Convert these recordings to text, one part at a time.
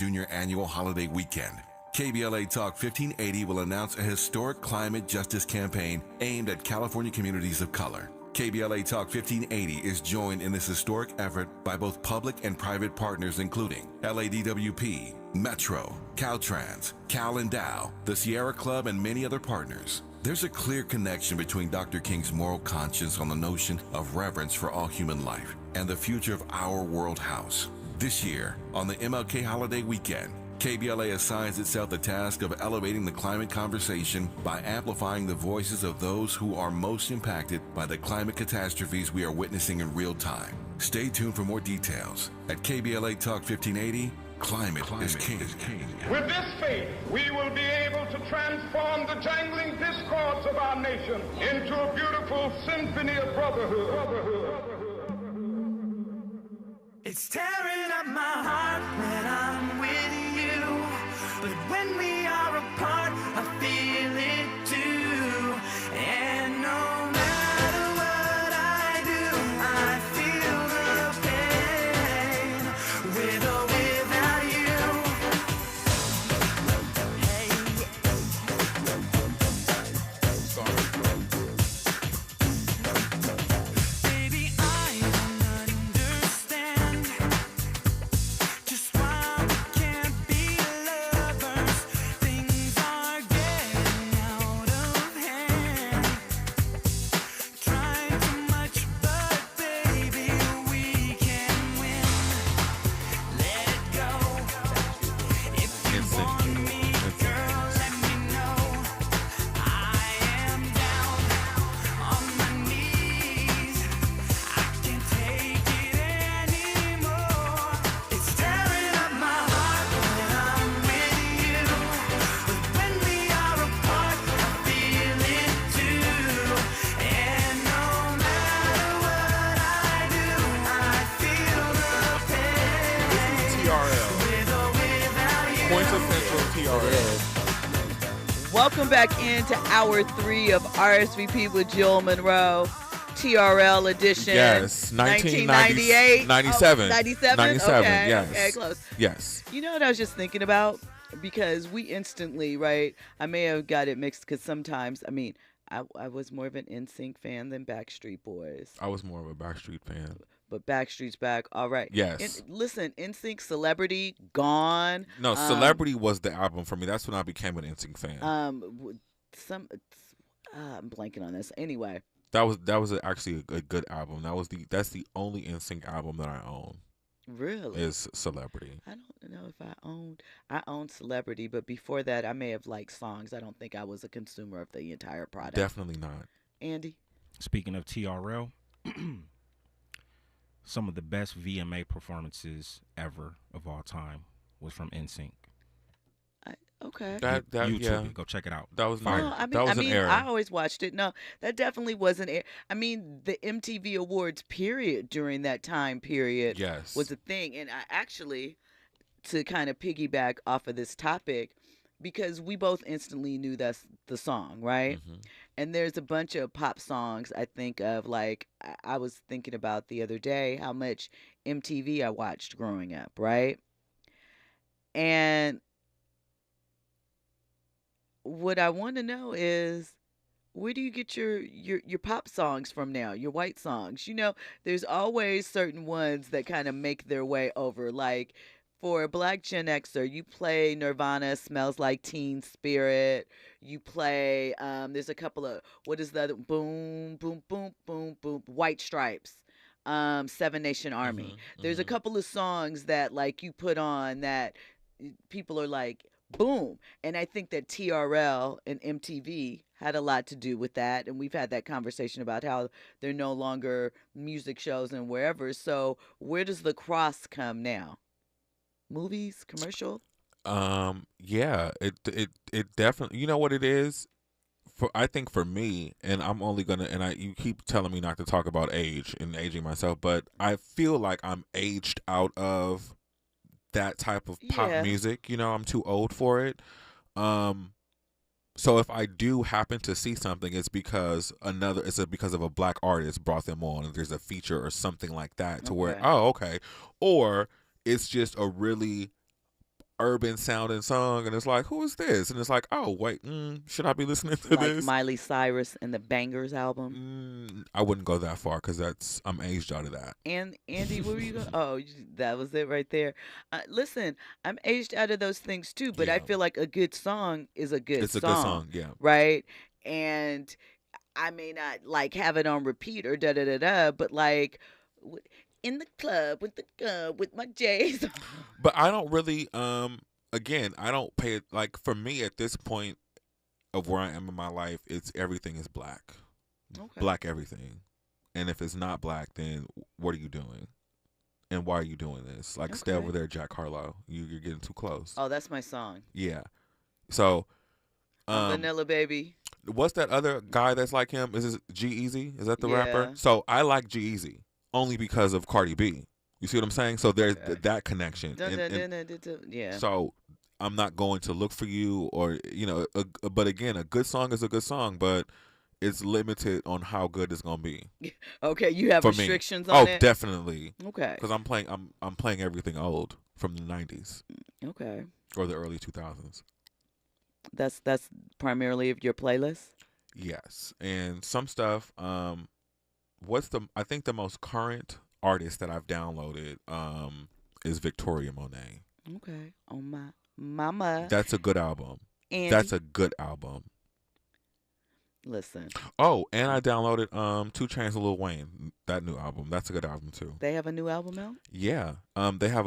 Junior Annual Holiday Weekend. KBLA Talk 1580 will announce a historic climate justice campaign aimed at California communities of color. KBLA Talk 1580 is joined in this historic effort by both public and private partners including LADWP, Metro, Caltrans, Cal and Dow, the Sierra Club, and many other partners. There's a clear connection between Dr. King's moral conscience on the notion of reverence for all human life and the future of our world house. This year, on the MLK Holiday Weekend, KBLA assigns itself the task of elevating the climate conversation by amplifying the voices of those who are most impacted by the climate catastrophes we are witnessing in real time. Stay tuned for more details. At KBLA Talk 1580, Climate is King. With this faith, we will be able to transform the jangling discords of our nation into a beautiful symphony of brotherhood. It's tearing up my heart when I'm with you, but when we are apart, I feel it too. And no matter what I do, I feel the pain, with or without you. Baby, I don't understand just why we can't be lovers. Things are getting out of hand. Trying too much, but baby, we can win. Let it go. If you want me, girl, let me know. I am down on my knees. I can't take it anymore. It's tearing up my heart when I'm with you, but when we are apart, I feel it too. And no matter what I do, I feel the pain, TRL. with or without you. Quintessential TRL. Welcome back into hour 3 of RSVP with Jill Munroe, TRL edition. Yes, 1998. 97. 97? 97, Okay, yes. okay, close. Yes. You know what I was just thinking about? Because we instantly, right? I may have got it mixed because sometimes, I was more of an NSYNC fan than Backstreet Boys. I was more of a Backstreet fan. But Backstreet's back. All right. Yes. Listen, NSYNC, Celebrity, Gone. No, Celebrity was the album for me. That's when I became an NSYNC fan. I'm blanking on this. Anyway. that was actually a good album. That's the only NSYNC album that I own. Really? Is Celebrity. I don't know if I owned Celebrity, but before that I may have liked songs. I don't think I was a consumer of the entire product. Definitely not. Andy? Speaking of TRL, some of the best VMA performances ever of all time was from NSYNC. Okay. That YouTube yeah. it. Go check it out. That was Fire. No, that was an era. I always watched it. No, that definitely wasn't it. The MTV Awards period during that time period Yes. was a thing. And I actually, to kind of piggyback off of this topic, because we both instantly knew that's the song, right? Mhm. And there's a bunch of pop songs I think of, like I was thinking about the other day how much MTV I watched growing up, right? And what I want to know is, where do you get your pop songs from now? Your white songs? There's always certain ones that kind of make their way over. Like for a Black Gen Xer, you play Nirvana, Smells Like Teen Spirit. You play there's a couple of, what is the other? Boom Boom Boom Boom Boom, White Stripes. Seven Nation Army. There's a couple of songs that like you put on that people are like, boom. And I think that TRL and MTV had a lot to do with that. And we've had that conversation about how they're no longer music shows and wherever. So where does the cross come now? Movies, commercial? Yeah, it definitely, you know what it is? I think for me, and I'm only gonna, you keep telling me not to talk about age and aging myself, but I feel like I'm aged out of that type of pop Yeah. music. I'm too old for it. So if I do happen to see something, it's because of a Black artist brought them on, and there's a feature or something like that to where, Okay. oh, okay. Or it's just a really urban sounding song, and it's like, who is this? And it's like, oh wait, should I be listening to Like this? Miley Cyrus and the Bangers album. I wouldn't go that far because I'm aged out of that. And Andy, where were you going? Oh, that was it right there. Listen, I'm aged out of those things too, but I Yeah. feel like a good song is a good It's a song. good song, yeah. Right? And I may not like have it on repeat or da da da da, but like in the club with the gun with my J's. But I don't really, again, I don't pay it. Like for me at this point of where I am in my life, it's everything is black, Okay. black everything. And if it's not black, then what are you doing? And why are you doing this? Like, stay Okay. over there, Jack Harlow. You're getting too close. Oh, that's my song. Yeah. So, Vanilla Baby. what's that other guy that's like him? Is this G-Eazy? Is that the rapper? Yeah. So I like G-Eazy only because of Cardi B. You see what I'm saying? So there's Okay. that connection. Dun, And- dun, and- dun, dun, dun, dun. Yeah. So I'm not going to look for you, or but again, a good song is a good song, but it's limited on how good it's gonna be Okay, you have for me. restrictions Oh, on it. definitely, Okay. because I'm playing everything old from the '90s Okay. or the early 2000s. That's primarily of your playlist. Yes, and some stuff. I think the most current artist that I've downloaded is Victoria Monet. Okay. Oh my mama. That's a good album. Andy, That's a good album. listen. Oh, and I downloaded 2 Chainz and Lil Wayne, that new album. That's a good album too. They have a new album out. Yeah. They have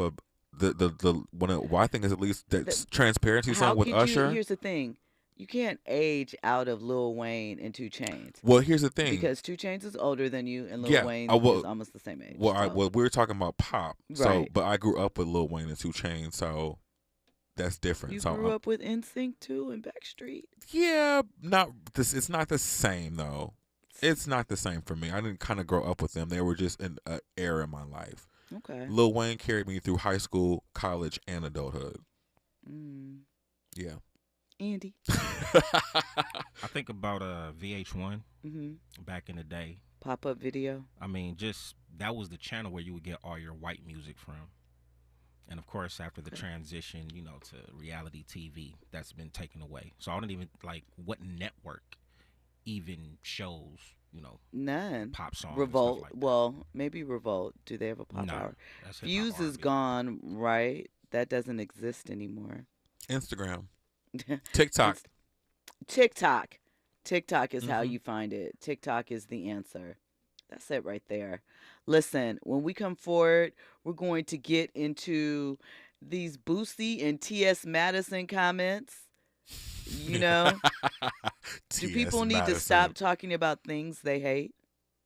the one of, I think is at least that The- Transparency How song with could Usher. Here's the thing. You can't age out of Lil Wayne and 2 Chainz. Well, here's the thing. Because 2 Chainz is older than you and Lil Yeah, Wayne well- is almost the same age. well, so- we were talking about pop. So, Right. but I grew up with Lil Wayne and 2 Chainz, so that's different. You so grew up with NSYNC too and Backstreet. yeah, it's not the same though. It's not the same for me. I didn't kind of grow up with them. They were just an era in my life. Okay. Lil Wayne carried me through high school, college, and adulthood. Yeah. Andy. I think about VH1 Mhm. back in the day. Pop-up video. I mean, just that was the channel where you would get all your white music from. And of course, after the transition, to reality TV, that's been taken away. So I don't even like what network even shows, None. pop songs. Revolt. And stuff like that. Well, maybe Revolt. Do they have a pop No, hour? that's hip-hop Fuse is R&B. gone, right? That doesn't exist anymore. Instagram, TikTok. TikTok. TikTok is how Mhm. you find it. TikTok is the answer. That's it right there. Listen, when we come forward, we're going to get into these Boosie and T.S. Madison comments. Do people need to stop talking about things they hate?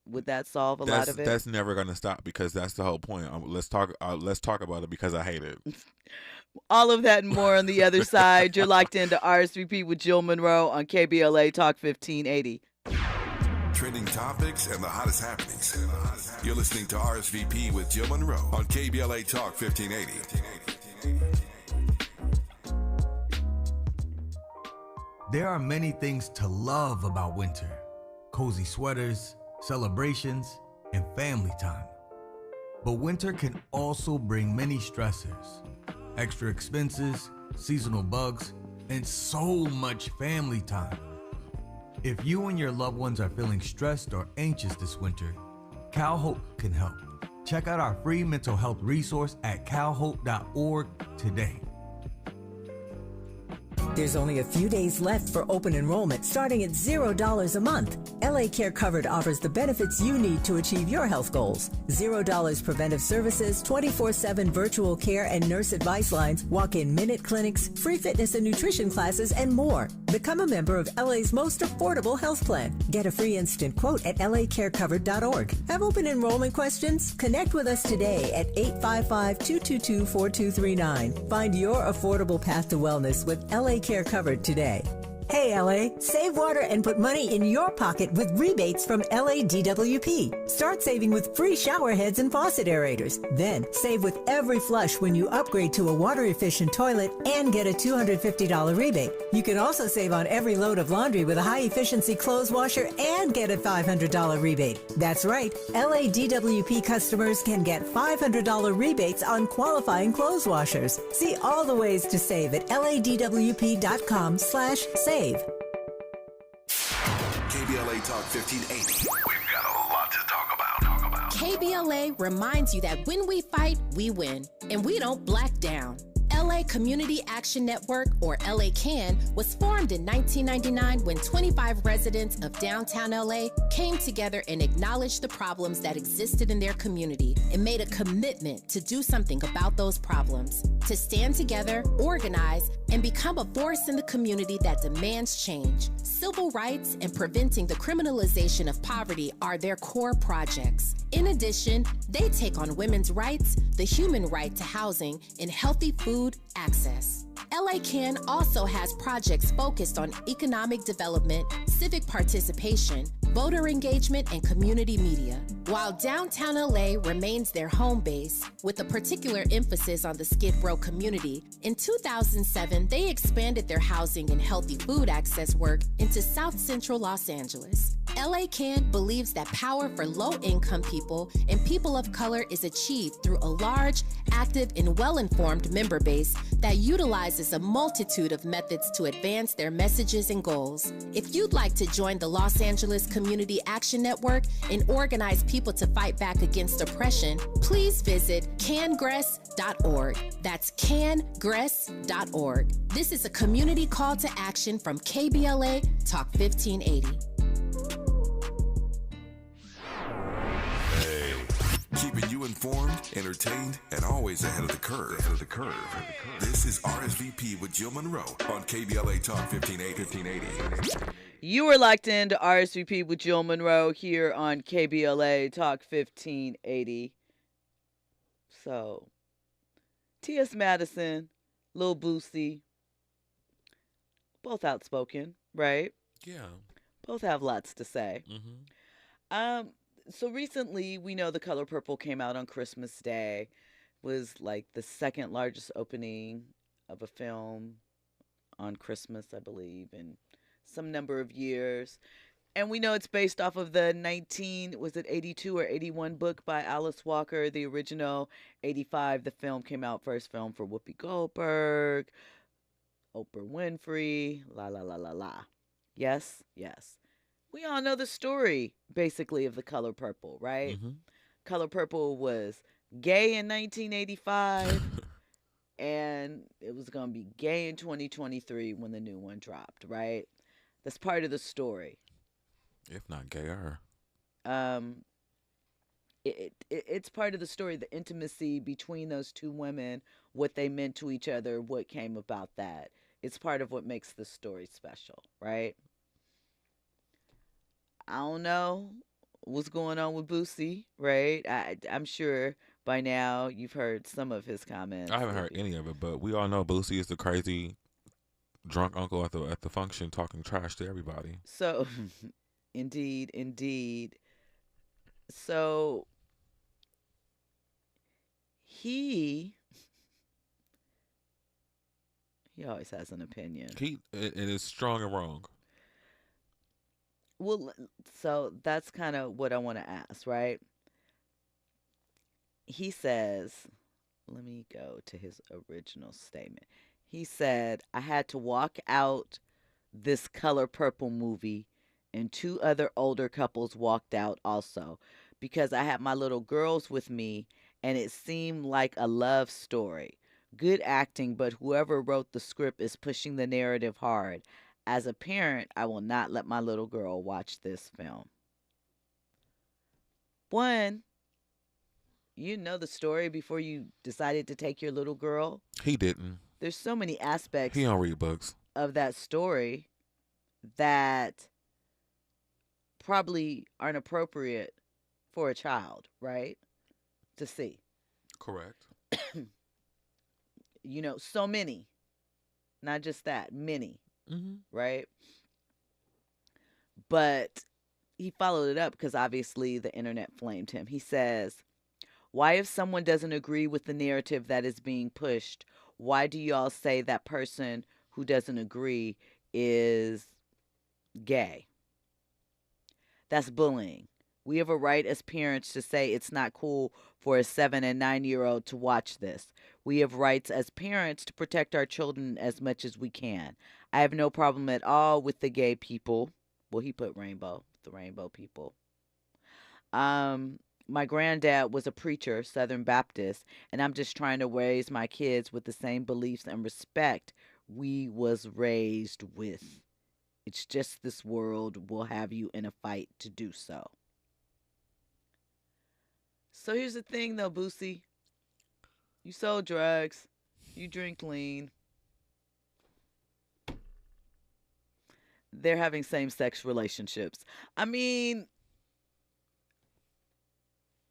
Would that solve a lot of it? That's never gonna stop because that's the whole point. Let's talk about it because I hate it. All of that and more on the other side. You're locked into RSVP with Jill Munroe on KBLA Talk 1580. Trending topics and the hottest happenings. You're listening to RSVP with Jill Munroe on KBLA Talk 1580. There are many things to love about winter. Cozy sweaters, celebrations, and family time. But winter can also bring many stressors. Extra expenses, seasonal bugs, and so much family time. If you and your loved ones are feeling stressed or anxious this winter, CalHope can help. Check out our free mental health resource at calhope.org today. There's only a few days left for open enrollment, starting at $0 a month. LA Care Covered offers the benefits you need to achieve your health goals. $0 preventive services, 24/7 virtual care and nurse advice lines, walk-in minute clinics, free fitness and nutrition classes, and more. Become a member of LA's most affordable health plan. Get a free instant quote at lacarecovered.org. Have open enrollment questions? Connect with us today at 855-222-4239. Find your affordable path to wellness with LA Care Covered today. Hey LA, save water and put money in your pocket with rebates from LA DWP. Start saving with free shower heads and faucet aerators. Then save with every flush when you upgrade to a water-efficient toilet and get a $250 rebate. You can also save on every load of laundry with a high-efficiency clothes washer and get a $500 rebate. That's right, LA DWP customers can get $500 rebates on qualifying clothes washers. See all the ways to save at ladwp.com/save. KBLA Talk 1580. We've got a lot to talk about. KBLA reminds you that when we fight, we win, and we don't black down. LA Community Action Network, or LA CAN, was formed in 1999 when 25 residents of downtown LA came together and acknowledged the problems that existed in their community and made a commitment to do something about those problems, to stand together, organize, and become a force in the community that demands change. Civil rights and preventing the criminalization of poverty are their core projects. In addition, they take on women's rights, the human right to housing, and healthy food access. LA CAN also has projects focused on economic development, civic participation, voter engagement, and community media. While downtown LA remains their home base, with a particular emphasis on the Skid Row community, in 2007 they expanded their housing and healthy food access work into South Central Los Angeles. LA CAN believes that power for low-income people and people of color is achieved through a large, active, and well-informed member base that utilizes a multitude of methods to advance their messages and goals. If you'd like to join the Los Angeles Community Action Network and organize people to fight back against oppression, please visit cangress.org. That's cangress.org. This is a community call to action from KBLA Talk 1580. Keeping you informed, entertained, and always ahead of the curve. This is RSVP with Jill Munroe on KBLA Talk 1580. You are locked into RSVP with Jill Munroe here on KBLA Talk 1580. So, T.S. Madison, Lil Boosie, both outspoken, right? Yeah. Both have lots to say. Mm-hmm. So recently, we know The Color Purple came out on Christmas Day. Was like the second largest opening of a film on Christmas, I believe, in some number of years. And we know it's based off of the 82 or 81 book by Alice Walker, the original. 85, the film came out, first film for Whoopi Goldberg, Oprah Winfrey, la la la la la. Yes, yes. We all know the story, basically, of The Color Purple, right? Mm-hmm. Color Purple was gay in 1985, and it was going to be gay in 2023 when the new one dropped, right? That's part of the story. If not gayer. It's part of the story, the intimacy between those two women, what they meant to each other, what came about that. It's part of what makes the story special, right? I don't know what's going on with Boosie, right? I'm sure by now you've heard some of his comments. I haven't heard any of it, but we all know Boosie is the crazy drunk uncle at the function talking trash to everybody. So, indeed. So, he always has an opinion. It is strong and wrong. Well, so that's kind of what I want to ask, right? He says, let me go to his original statement. He said, I had to walk out this Color Purple movie, and two other older couples walked out also, because I had my little girls with me, and it seemed like a love story. Good acting, but whoever wrote the script is pushing the narrative hard. As a parent, I will not let my little girl watch this film. One, you know the story before you decided to take your little girl. He didn't. There's so many aspects He don't read books. of that story that probably aren't appropriate for a child, right? To see. Correct. You know, so many. Not just that, many. right? But he followed it up because obviously the internet flamed him. He says, why, if someone doesn't agree with the narrative that is being pushed, why do y'all say that person who doesn't agree is gay? That's bullying. We have a right as parents to say it's not cool for a 7 and 9-year-old to watch this. We have rights as parents to protect our children as much as we can. I have no problem at all with the gay people. Well, he put rainbow, the rainbow people. My granddad was a preacher, Southern Baptist, and I'm just trying to raise my kids with the same beliefs and respect we was raised with. It's just this world will have you in a fight to do so. So here's the thing, though, Boosie. You sold drugs. You drink lean. They're having same-sex relationships. I mean,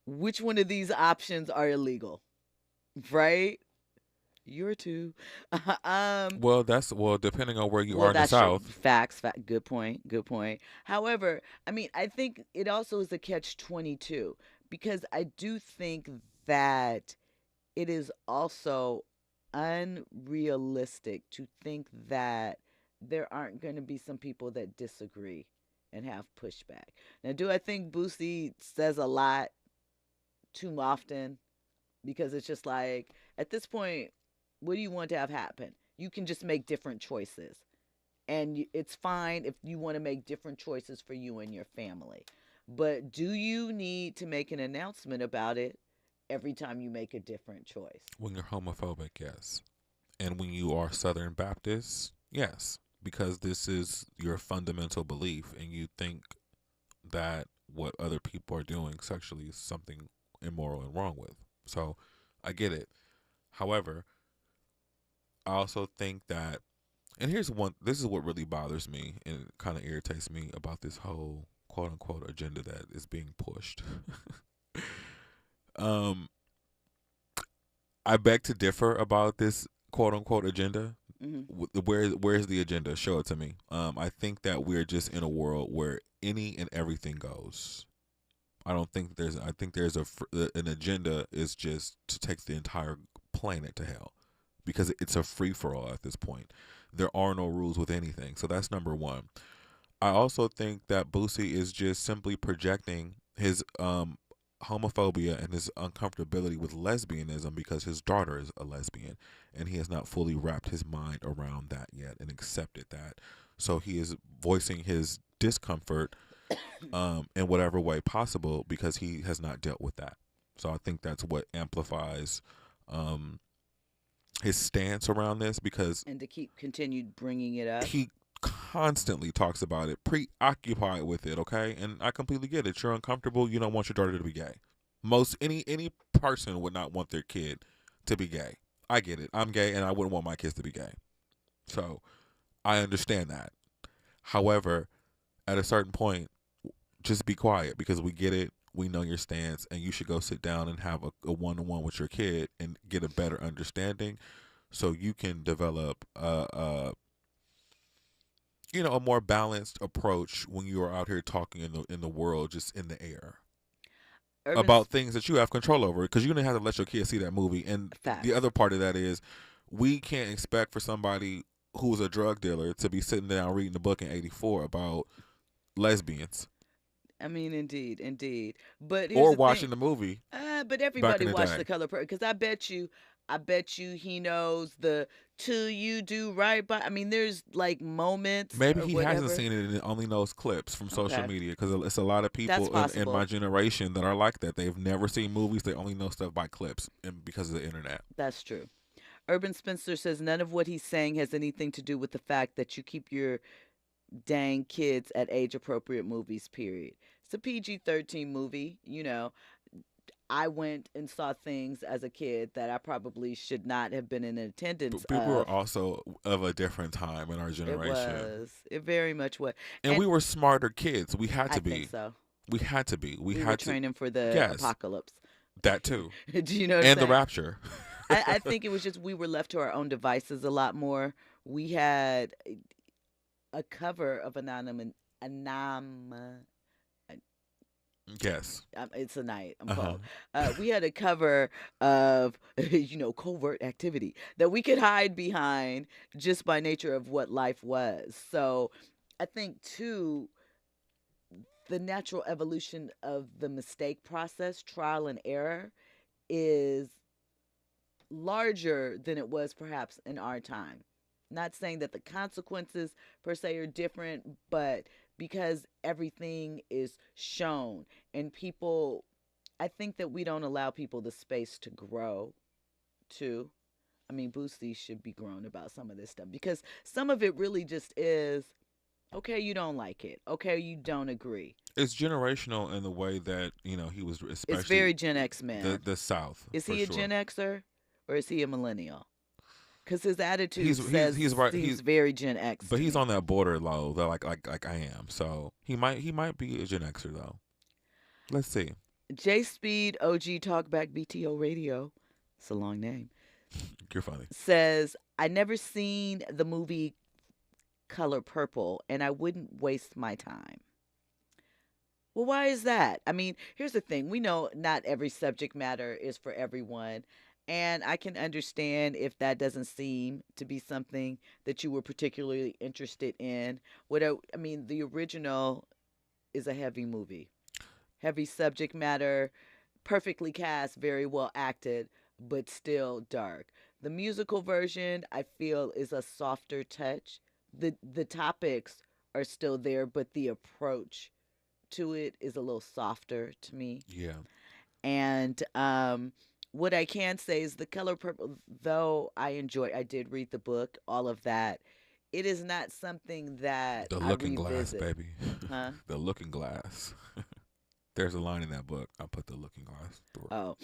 which one of these options are illegal? Right? You're too. Well, depending on where you are in the That's true. South. Facts. Good point. Good point. However, I mean, I think it also is a catch-22 because I do think that it is also unrealistic to think that there aren't going to be some people that disagree and have pushback. Now, do I think Boosie says a lot too often? Because it's just like, at this point, what do you want to have happen? You can just make different choices. And it's fine if you want to make different choices for you and your family. But do you need to make an announcement about it every time you make a different choice? When you're homophobic, yes. And when you are Southern Baptist, yes. Because this is your fundamental belief and you think that what other people are doing sexually is something immoral and wrong with. So I get it. However, I also think that, and this is what really bothers me and kind of irritates me about this whole quote unquote agenda that is being pushed. I beg to differ about this quote unquote agenda. Mm-hmm. Where's the agenda? Show it to me. I think that we're just in a world where any and everything goes. I think there's an agenda is just to take the entire planet to hell because it's a free for all at this point. There are no rules with anything. So that's number one. I also think that Boosie is just simply projecting his homophobia and his uncomfortability with lesbianism because his daughter is a lesbian and he has not fully wrapped his mind around that yet and accepted that. So he is voicing his discomfort in whatever way possible because he has not dealt with that. So I think that's what amplifies his stance around this and to continued bringing it up. He constantly talks about it, preoccupied with it, okay? And I completely get it. You're uncomfortable. You don't want your daughter to be gay. Any person would not want their kid to be gay. I get it. I'm gay and I wouldn't want my kids to be gay. So I understand that. However, at a certain point, just be quiet because we get it. We know your stance and you should go sit down and have a one-on-one with your kid and get a better understanding so you can develop a more balanced approach when you are out here talking in the world, just in the air, about things that you have control over. Because you don't have to let your kids see that movie. And the other part of that is, we can't expect for somebody who's a drug dealer to be sitting down reading a book in '84 about lesbians. I mean, indeed. But or watching the movie. But everybody watched The Color Purple because I bet you he knows the "Till You Do Right By." I mean, there's like moments. Maybe he hasn't seen it and only knows clips from social media because it's a lot of people in my generation that are like that. They've never seen movies. They only know stuff by clips and because of the internet. That's true. Urban Spencer says none of what he's saying has anything to do with the fact that you keep your dang kids at age-appropriate movies, period. It's a PG-13 movie, I went and saw things as a kid that I probably should not have been in attendance but we were also of a different time in our generation. It very much was. And we were smarter kids. We had to be. I think so. We had to be. We were training for the apocalypse. That too. Do you know what And I'm the rapture. I think it was just we were left to our own devices a lot more. We had a cover of Anonymous. Yes. It's a night. I'm Uh-huh. cold. We had a cover of, covert activity that we could hide behind just by nature of what life was. So I think, too, the natural evolution of the mistake process, trial and error, is larger than it was perhaps in our time. Not saying that the consequences per se are different, but because everything is shown and people, I think that we don't allow people the space to grow too. I mean, Boosie should be grown about some of this stuff because some of it really just is okay, you don't like it. Okay, you don't agree. It's generational in the way that, he was It's especially very Gen X, man. the South. Is for he a sure. Gen Xer or is he a millennial? Because his attitude He's says right. he's very Gen X. But to he's me. on that border low, that like I am. So he might be a Gen Xer though. Let's see. J Speed OG Talkback BTO Radio, it's a long name, You're funny. says, I never seen the movie Color Purple and I wouldn't waste my time. Well, why is that? I mean, here's the thing. We know not every subject matter is for everyone. And I can understand if that doesn't seem to be something that you were particularly interested in. I mean, the original is a heavy movie. Heavy subject matter, perfectly cast, very well acted, but still dark. The musical version, I feel, is a softer touch. The topics are still there, but the approach to it is a little softer to me. Yeah. And what I can say is The Color Purple, though I did read the book, all of that. It is not something that The I Looking Glass, revisit. baby. Huh? The Looking Glass. There's a line in that book. I put the Looking Glass through. Oh,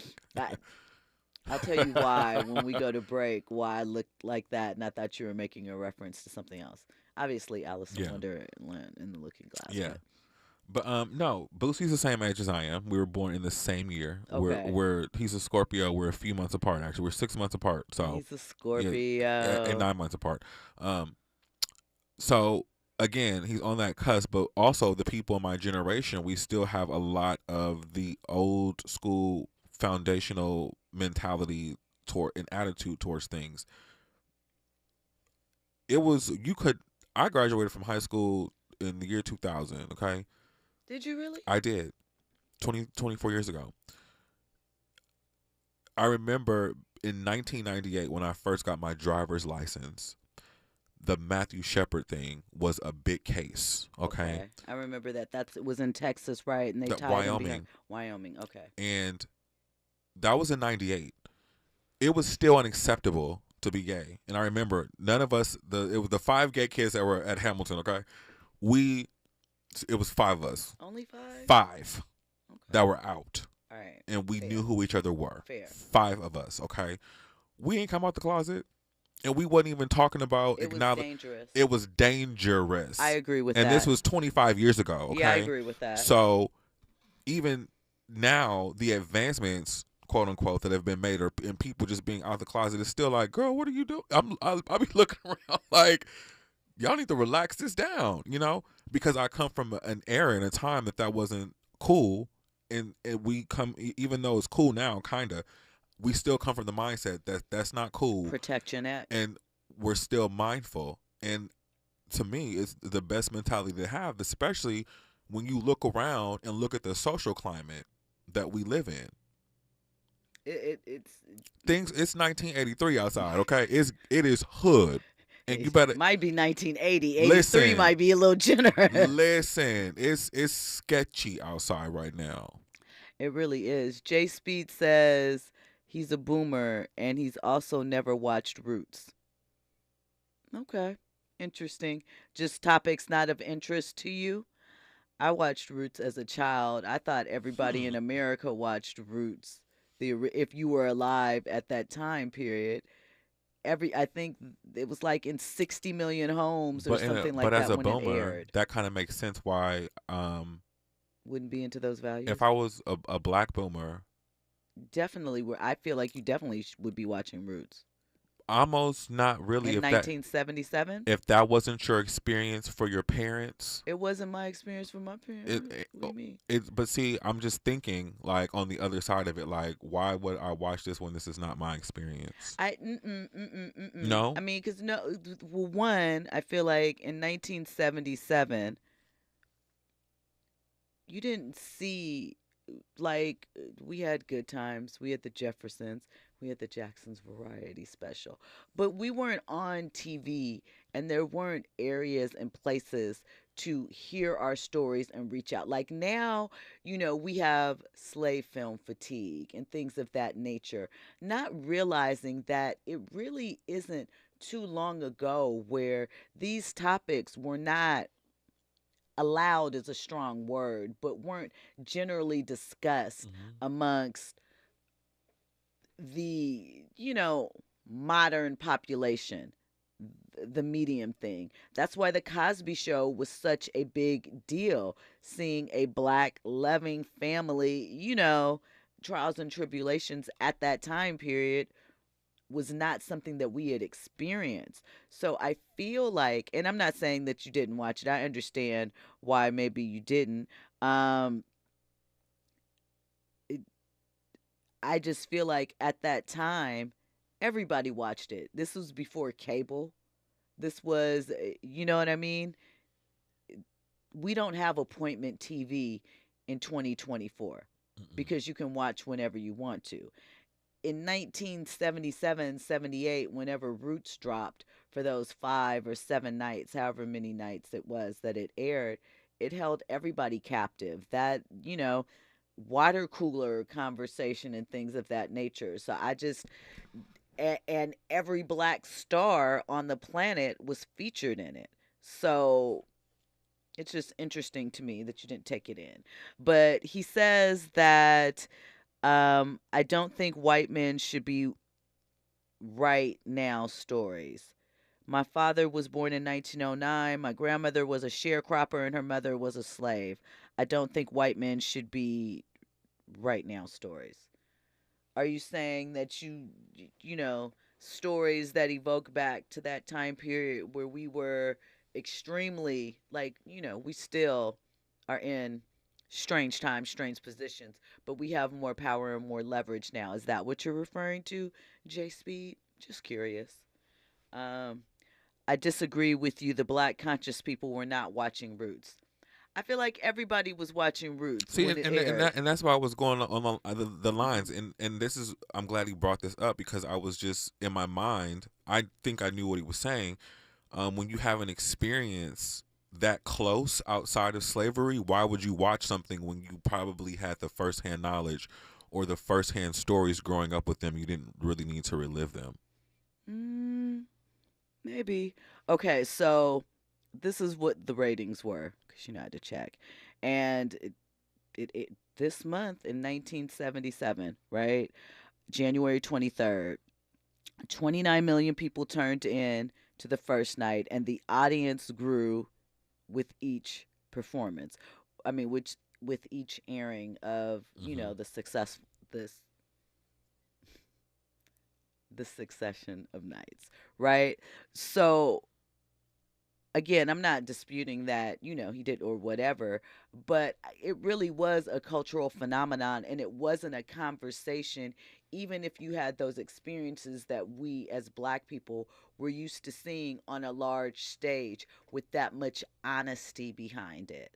I'll tell you why when we go to break, why I looked like that, and I thought you were making a reference to something else. Obviously, Alice in Yeah. Wonderland and The Looking Glass. Yeah. But no, Boosie's the same age as I am. We were born in the same year. Okay. He's a Scorpio. We're a few months apart. Actually, we're 6 months apart. So He's a Scorpio. and 9 months apart. So again, he's on that cusp. But also, the people in my generation, we still have a lot of the old school foundational mentality and attitude towards things. I graduated from high school in the year 2000. Okay. Did you really? I did 24 years ago. I remember in 1998 when I first got my driver's license, the Matthew Shepard thing was a big case. Okay. I remember that. It was in Texas, right? And they tied Wyoming. Wyoming. Okay. And that was in 98. It was still unacceptable to be gay. And I remember none of us, it was the 5 gay kids that were at Hamilton, okay? It was 5 of us. Only 5? 5 Okay. that were out. All right. And we Fair. knew who each other were. Fair. 5 of us, okay? We ain't come out the closet. And we wasn't even talking about It was dangerous. It was dangerous. I agree with that. And this was 25 years ago, okay? Yeah, I agree with that. So even now, the advancements, quote unquote, that have been made, and people just being out the closet, is still like, girl, what are you doing? I'll be looking around like, y'all need to relax this down, because I come from an era and a time that wasn't cool, and we come, even though it's cool now, kinda, we still come from the mindset that that's not cool. Protect your neck. And we're still mindful. And to me, it's the best mentality to have, especially when you look around and look at the social climate that we live in. It's It's 1983 outside, okay? It is hood. And you better might be 1980. 83 listen, might be a little generous. Listen, it's sketchy outside right now. It really is. Jay Speed says he's a boomer and he's also never watched Roots. Okay. Interesting. Just topics not of interest to you. I watched Roots as a child. I thought everybody in America watched Roots. If you were alive at that time period, I think it was like in 60 million homes or something like but that as a when it boomer, aired. that kind of makes sense why Wouldn't be into those values. if I was a black boomer, Definitely, I feel like you definitely would be watching Roots. almost not really. in If 1977. that wasn't your experience for your parents, It wasn't my experience for my parents. What do you mean? but see, I'm just thinking like on the other side of it, like why would I watch this when this is not my experience? No. I mean, because no, well, one, I feel like in 1977, you didn't see like we had Good Times, we had the Jeffersons, we had the Jacksons Variety Special, but we weren't on TV, and there weren't areas and places to hear our stories and reach out. Like now, we have slave film fatigue and things of that nature, not realizing that it really isn't too long ago where these topics were not allowed is a strong word, but weren't generally discussed amongst the, modern population, the medium thing. That's why the Cosby Show was such a big deal, seeing a black loving family, trials and tribulations at that time period was not something that we had experienced. So I feel like, and I'm not saying that you didn't watch it. I understand why maybe you didn't. I just feel like at that time, everybody watched it. This was before cable. This was, you know what I mean? We don't have appointment TV in 2024 because you can watch whenever you want to. In 1977, 78, whenever Roots dropped for those 5 or 7 nights, however many nights it was that it aired, it held everybody captive. That, water cooler conversation and things of that nature. So I just, and every black star on the planet was featured in it. So it's just interesting to me that you didn't take it in. But he says that I don't think white men should be right now stories. My father was born in 1909. My grandmother was a sharecropper and her mother was a slave. I don't think white men should be right now stories. Are you saying that stories that evoke back to that time period where we were extremely, like, we still are in strange times, strange positions, but we have more power and more leverage now? Is that what you're referring to, J Speed? Just curious. I disagree with you. The black conscious people were not watching Roots. I feel like everybody was watching Roots. See, when and, it aired. and that's why I was going on the lines, and this is, I'm glad he brought this up because I was just in my mind. I think I knew what he was saying. When you have an experience that close outside of slavery, why would you watch something when you probably had the firsthand knowledge or the firsthand stories growing up with them? You didn't really need to relive them. Maybe. Okay, so this is what the ratings were, because I had to check. And it this month in 1977, right? January 23rd, 29 million people turned in to the first night, and the audience grew with each performance. I mean, with each airing of, the succession of nights, right? So again, I'm not disputing that, he did or whatever, but it really was a cultural phenomenon, and it wasn't a conversation, even if you had those experiences that we as black people were used to seeing on a large stage with that much honesty behind it.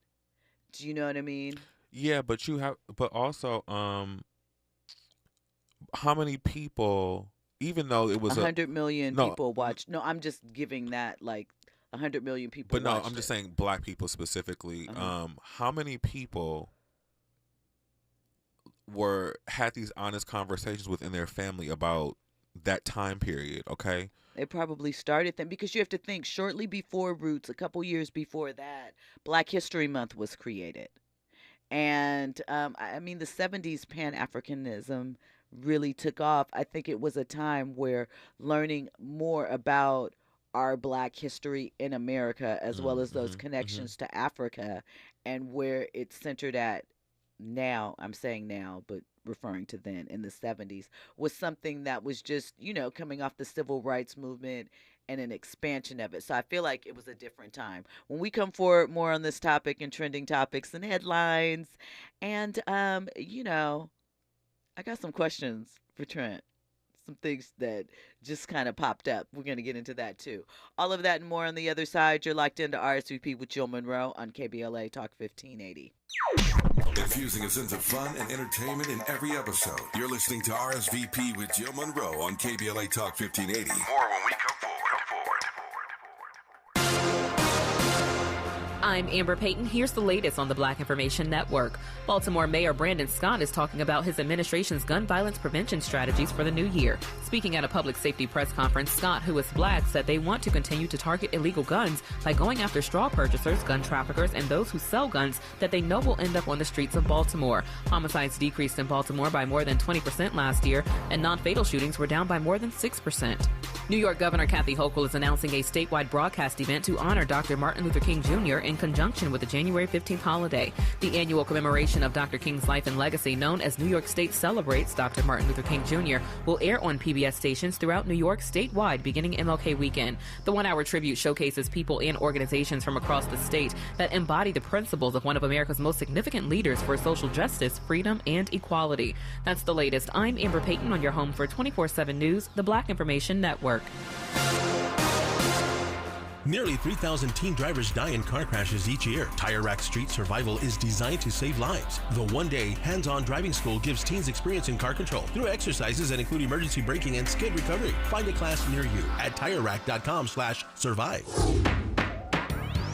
Do you know what I mean? Yeah, but also, how many people, even though it was 100 million no, people watched. No, I'm just giving that, like, 100 million people but no, watched I'm just it. saying black people specifically. How many people had these honest conversations within their family about that time period? Okay, They probably started them because you have to think shortly before Roots, a couple years before that, Black History Month was created. And I mean, the 70s Pan Africanism really took off. I think it was a time where learning more about our black history in America, as well as those connections to Africa, and where it's centered at now. I'm saying now, but referring to then in the 70s, was something that was just, coming off the civil rights movement and an expansion of it. So I feel like it was a different time. When we come forward more on this topic and trending topics and headlines, and, I got some questions for Trent. Some things that just kind of popped up. We're going to get into that too. All of that and more on the other side. You're locked into RSVP with Jill Munroe on KBLA Talk 1580. Infusing a sense of fun and entertainment in every episode. You're listening to RSVP with Jill Munroe on KBLA Talk 1580. More when we come forward. I'm Amber Payton. Here's the latest on the Black Information Network. Baltimore Mayor Brandon Scott is talking about his administration's gun violence prevention strategies for the new year. Speaking at a public safety press conference, Scott, who is black, said they want to continue to target illegal guns by going after straw purchasers, gun traffickers, and those who sell guns that they know will end up on the streets of Baltimore. Homicides decreased in Baltimore by more than 20% last year, and non-fatal shootings were down by more than 6%. New York Governor Kathy Hochul is announcing a statewide broadcast event to honor Dr. Martin Luther King Jr. in conjunction with the January 15th holiday. The annual commemoration of Dr. King's life and legacy, known as New York State Celebrates Dr. Martin Luther King Jr., will air on PBS stations throughout New York statewide beginning MLK weekend. The one-hour tribute showcases people and organizations from across the state that embody the principles of one of America's most significant leaders for social justice, freedom, and equality. That's the latest. I'm Amber Payton on your home for 24/7 News, the Black Information Network. Nearly 3,000 teen drivers die in car crashes each year. Tire Rack Street Survival is designed to save lives. The one-day hands-on driving school gives teens experience in car control through exercises that include emergency braking and skid recovery. Find a class near you at TireRack.com/survive.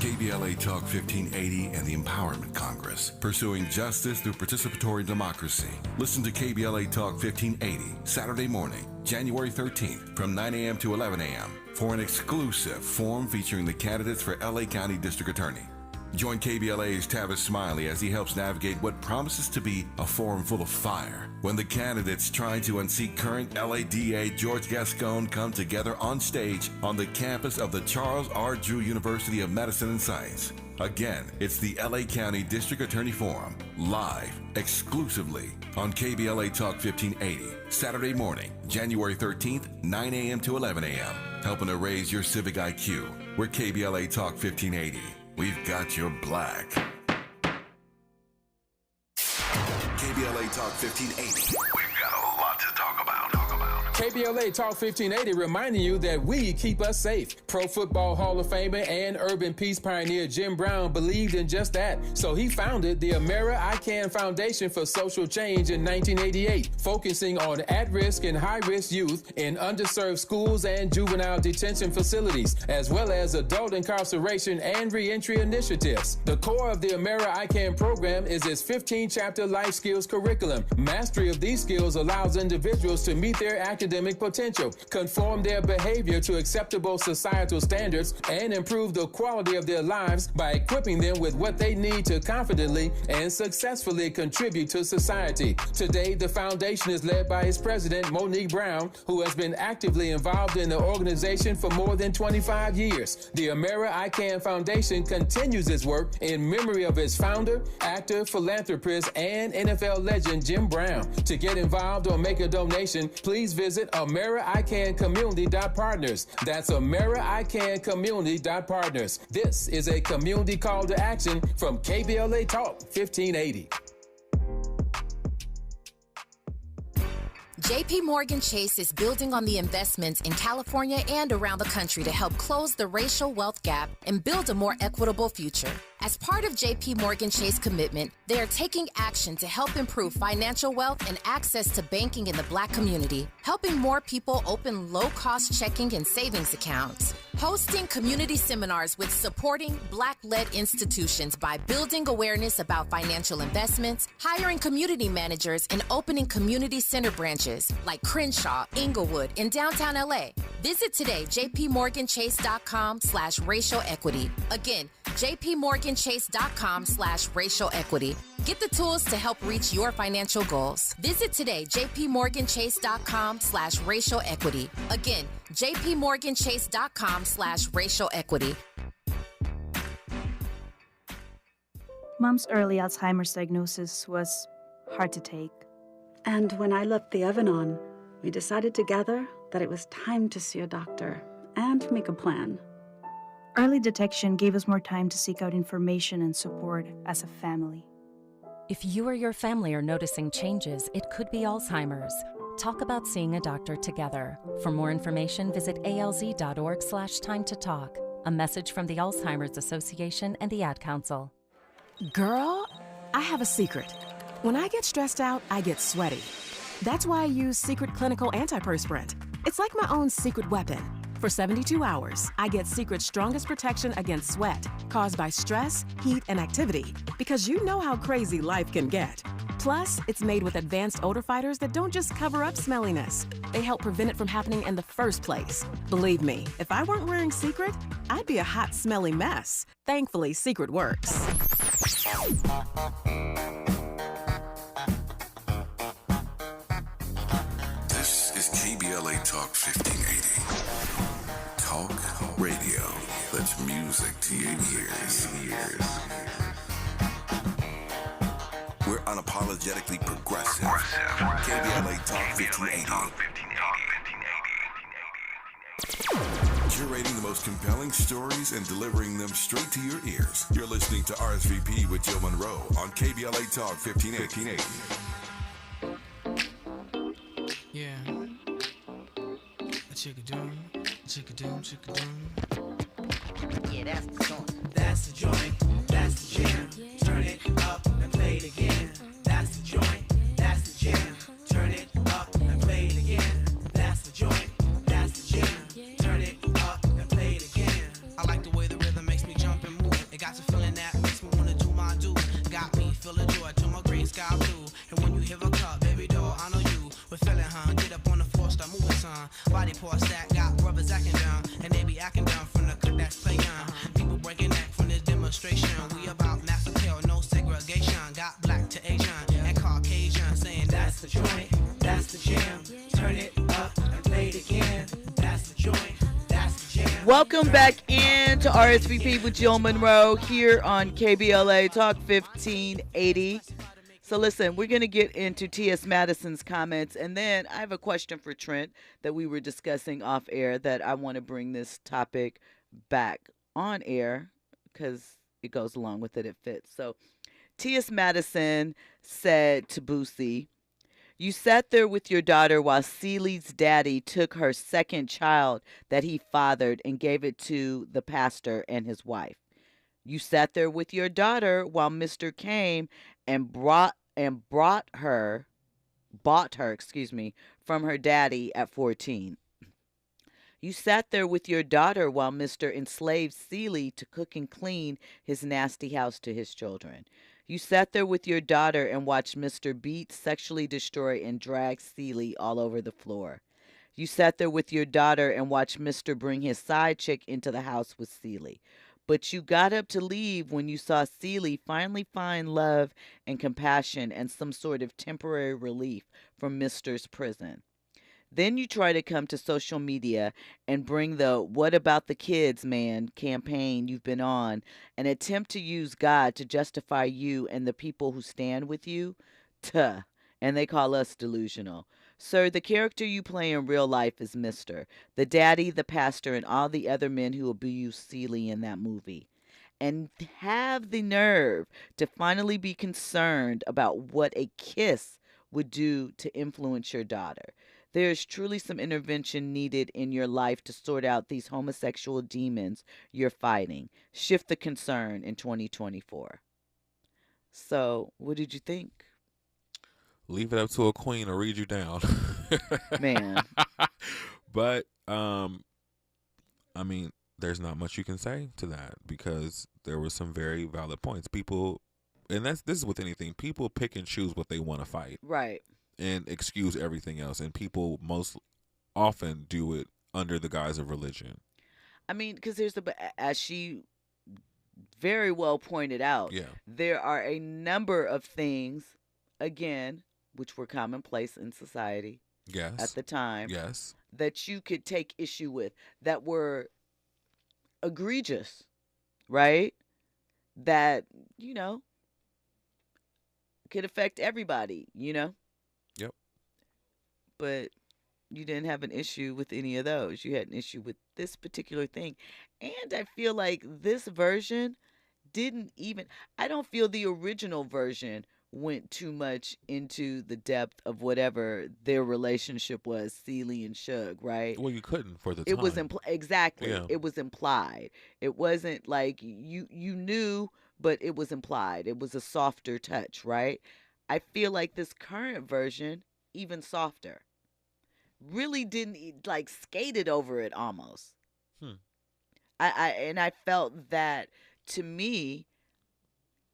KBLA Talk 1580 and the Empowerment Congress, pursuing justice through participatory democracy. Listen to KBLA Talk 1580, Saturday morning, January 13th, from 9 a.m. to 11 a.m. for an exclusive forum featuring the candidates for LA County District Attorney. Join KBLA's Tavis Smiley as he helps navigate what promises to be a forum full of fire when the candidates trying to unseat current LADA George Gascon come together on stage on the campus of the Charles R. Drew University of Medicine and Science. Again, it's the LA County District Attorney Forum, live, exclusively on KBLA Talk 1580, Saturday morning, January 13th, 9 a.m. to 11 a.m. Helping to raise your civic IQ. We're KBLA Talk 1580. We've got your black. KBLA Talk 1580. We've got a lot to talk about. KBLA Talk 1580 reminding you that we keep us safe. Pro Football Hall of Famer and urban peace pioneer Jim Brown believed in just that. So he founded the Amera I Can Foundation for Social Change in 1988, focusing on at-risk and high-risk youth in underserved schools and juvenile detention facilities, as well as adult incarceration and reentry initiatives. The core of the Amera I Can program is its 15-chapter life skills curriculum. Mastery of these skills allows individuals to meet their academic potential, conform their behavior to acceptable societal standards, and improve the quality of their lives by equipping them with what they need to confidently and successfully contribute to society. Today, the foundation is led by its president, Monique Brown, who has been actively involved in the organization for more than 25 years. The Amera I Can Foundation continues its work in memory of its founder, actor, philanthropist, and NFL legend Jim Brown. To get involved or make a donation, please visit AmeriICanCommunity.partners. That's AmeriICanCommunity.partners. This is a community call to action from KBLA Talk 1580. JP Morgan Chase is building on the investments in California and around the country to help close the racial wealth gap and build a more equitable future. As part of JP Morgan Chase commitment, they are taking action to help improve financial wealth and access to banking in the Black community, helping more people open low-cost checking and savings accounts, hosting community seminars with supporting Black-led institutions by building awareness about financial investments, hiring community managers, and opening community center branches like Crenshaw, Inglewood, and downtown LA. Visit today, jpmorganchase.com/racial equity. Again, jpmorganchase.com/racial equity. Get the tools to help reach your financial goals. Visit today, jpmorganchase.com/racial equity. Again, jpmorganchase.com/racial equity. Mom's early Alzheimer's diagnosis was hard to take. And when I left the oven on, we decided together that it was time to see a doctor and make a plan. Early detection gave us more time to seek out information and support as a family. If you or your family are noticing changes, it could be Alzheimer's. Talk about seeing a doctor together. For more information, visit alz.org/time to talk. A message from the Alzheimer's Association and the Ad Council. Girl, I have a secret. When I get stressed out, I get sweaty. That's why I use Secret Clinical Antiperspirant. It's like my own secret weapon. For 72 hours, I get Secret's strongest protection against sweat caused by stress, heat, and activity, because you know how crazy life can get. Plus, it's made with advanced odor fighters that don't just cover up smelliness. They help prevent it from happening in the first place. Believe me, if I weren't wearing Secret, I'd be a hot, smelly mess. Thankfully, Secret works. This is KBLA Talk 1580. Talk radio that's music to your ears. We're unapologetically progressive. KBLA Talk 1580. Curating the most compelling stories and delivering them straight to your ears. You're listening to RSVP with Jill Munroe on KBLA Talk 1580. Yeah. A chicka-doom, chicka-doom, chicka-doom. Yeah, that's the joint. That's the joint, that's the jam. Turn it up and play it again. That's the joint, that's the jam. Turn it up and play it again. That's the joint, that's the jam. Turn it up and play it again. I like the way the rhythm makes me jump and move. It got you feeling that makes me wanna do my do. Got me feeling joy to my gray sky blue. And when you hear a cup, baby doll, I know you. We're feeling, huh? Get up on the floor, start moving, son. Body pour stack, got brothers acting down. And they be acting down from the cut that's playing. People breaking neck from this demonstration. We about mass appeal, no segregation. Got black to Asian and Caucasian saying that's the joint, that's the jam. Turn it up and play it again. That's the joint, that's the jam. Welcome back in to RSVP with Jill Munroe here on KBLA Talk 1580. So listen, we're going to get into T.S. Madison's comments, and then I have a question for Trent that we were discussing off air that I want to bring this topic back on air because it goes along with it, it fits. So T.S. Madison said to Boosie, "You sat there with your daughter while Celie's daddy took her second child that he fathered and gave it to the pastor and his wife. You sat there with your daughter while Mr. came and bought her, from her daddy at 14. You sat there with your daughter while Mr. enslaved Celie to cook and clean his nasty house to his children. You sat there with your daughter and watched Mr. beat, sexually destroy, and drag Celie all over the floor. You sat there with your daughter and watched Mr. bring his side chick into the house with Celie. But you got up to leave when you saw Celie finally find love and compassion and some sort of temporary relief from Mr.'s prison. Then you try to come to social media and bring the "What about the kids, man" campaign you've been on and attempt to use God to justify you and the people who stand with you. Tuh. And they call us delusional. Sir, the character you play in real life is Mr., the daddy, the pastor, and all the other men who abused Celie in that movie. And have the nerve to finally be concerned about what a kiss would do to influence your daughter. There is truly some intervention needed in your life to sort out these homosexual demons you're fighting. Shift the concern in 2024. So, what did you think? Leave it up to a queen to read you down. Man. But, I mean, there's not much you can say to that because there were some very valid points. People, and this is with anything, people pick and choose what they want to fight. Right. And excuse everything else. And people most often do it under the guise of religion. I mean, because as she very well pointed out, there are a number of things, again, which were commonplace in society at the time, that you could take issue with, that were egregious, right? That, could affect everybody, Yep. but you didn't have an issue with any of those. You had an issue with this particular thing. And I feel like this version didn't even, I don't feel the original version went too much into the depth of whatever their relationship was, Celie and Suge, right? Well, you couldn't for the It time. was exactly. Yeah. It was implied. It wasn't like you knew, but it was implied. It was a softer touch, right? I feel like this current version even softer. Really didn't like skated over it almost. I felt that to me,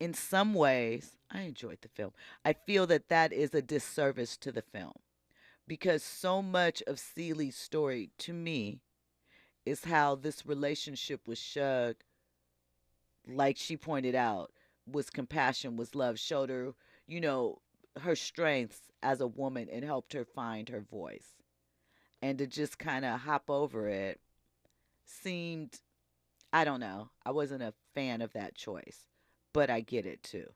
in some ways, I enjoyed the film. I feel that that is a disservice to the film because so much of Celie's story to me is how this relationship with Suge, like she pointed out, was compassion, was love, showed her, you know, her strengths as a woman and helped her find her voice. And to just kind of hop over it seemed, I don't know, I wasn't a fan of that choice, but I get it too.